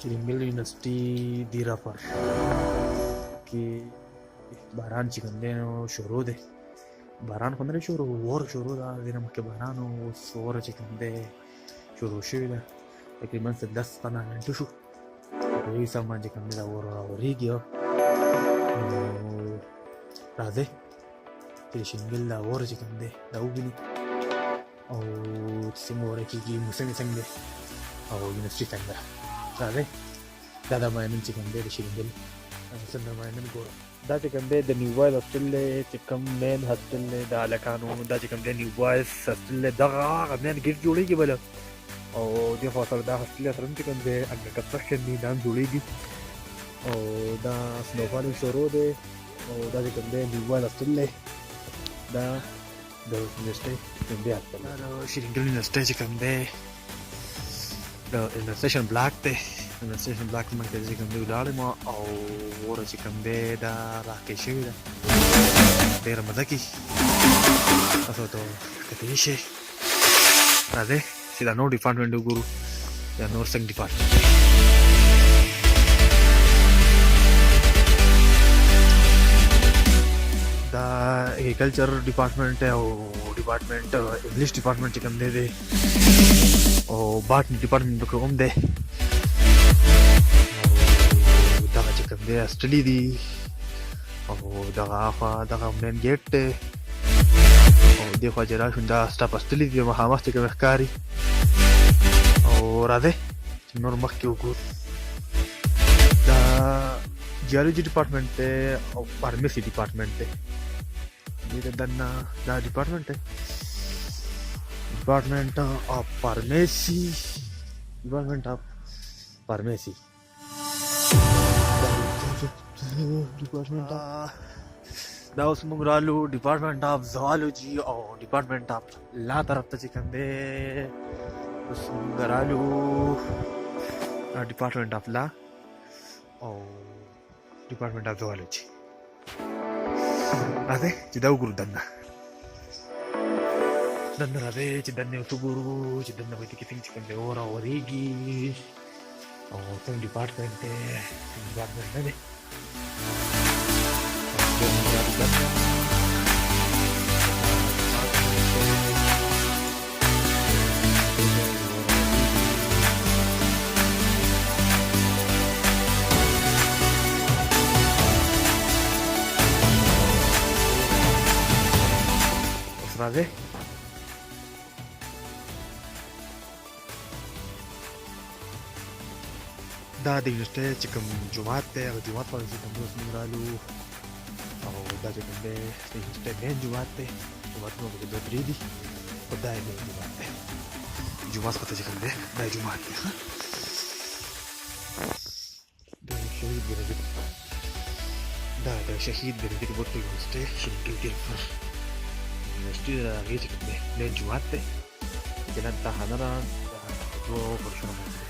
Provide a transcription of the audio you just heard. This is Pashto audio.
شرنگل یونیورسٹی دیر پر کې باران چې کوم دی نو شروع دی. باران خو نه دی شروع، ور شروع ده. دې نه مخکې باران و، اوس وره چې کوم دی شروع شوې ده. تقریبا 10-15 منټه شو په یوې سم باندې کوم دی دا ور راورېږي. نو راځئ چې د شرنگل دا وره چې کوم دی دا ووینو او چې څنګه وره کېږي، موسم یې څنګه دی او یونیورسټي څنګه ده. راځئ دا د ماینن چې کوم دی د شرنگل څنګه ماینن ګورم. دا چې کوم دی د نیو بوایز هاسټل دی، چې کوم مین هاسټل دی د هلکانو. دا چې کوم دی نیو بوایز هاسټل دی، دغه هغه مین ګیټ جوړېږي بله، او دې خوا سره دا هاسټل سره هم چې کوم دی انډر کنسټرکشن دی، دا هم جوړېږي. او دا سنوفال شروع دی، او دا چې کوم دی نیو بوایز هاسټل دی، دا د یونیورسټۍ کوم دی هاسټل. دا د شرنگل یونیورسټۍ چې کوم دی د انډسټریشن بلاک دی. انډسټریشن بلاک موږ ته چې کوم دی ولاړم او وره چې کوم دی دا راکې شوې ده. ډېره مزه کوي تاسو ته کتلی شئ. راځئ چې دا نور ډپارټمنټ وګورو، دا نور څنګه ډپارټمنټ دی. دا اګریکلچر ډپارټمنټ دی او ډپارټمنټ انګلیش ډپارټمنټ چې کوم دی دی او باټني ډپارټمنټ پکې هم دی. او دغه چې کوم دی هاسټلې دي او دغه اخوا دغه مین ګیټ دی او دې خوا چې راشو دا سټاف هاسټلې دي مخامخ چې کوم ښکاري. او راځئ چې نور مخکې وګورو. دا جیولوجي ډپارټمنټ دی او فارمسي ډپارټمنټ دی. دې د دننه دا ډپارټمنټ دی، ډپارټمنټ اف فارمیسي. ډپارټمنټ اف فارمیسي دا اوس موږ رالو ډپارټمنټ اف زوالوجي او ډپارټمنټ اف لا طرف ته چې کوم دی اوس موږ رالو ډپارټمنټ اف لا او ډپارټمنټ اف زوالوجي. راځئ چې دا وګورو دننه راځئ چې دننه اوس وګورو چې دننه به کې څنګه چې کوم دی اور راورېږي او څنګه ډپارټمنټ دی ډپارټمنټ نه دی. اوس راځئ دا د یونیورسټۍ چې کوم جومات دی هغه جومات باندې چې کوم اوس موږ رالو او دا چې کوم دی د یونیورسټۍ مین جومات دی. جوماتونه پکې 2-3 دي خو دا یې مین جومات دی. جومات خواته چې کوم دی دا جومات دی. د شهید بنظیر دا د شهید بنظیر بوټو یونیورسټۍ شرنگل دیر پر یونیورسټۍ د هغې چې کوم دی مین جومات دی. جنت تحانره د دوه فرشونو باندې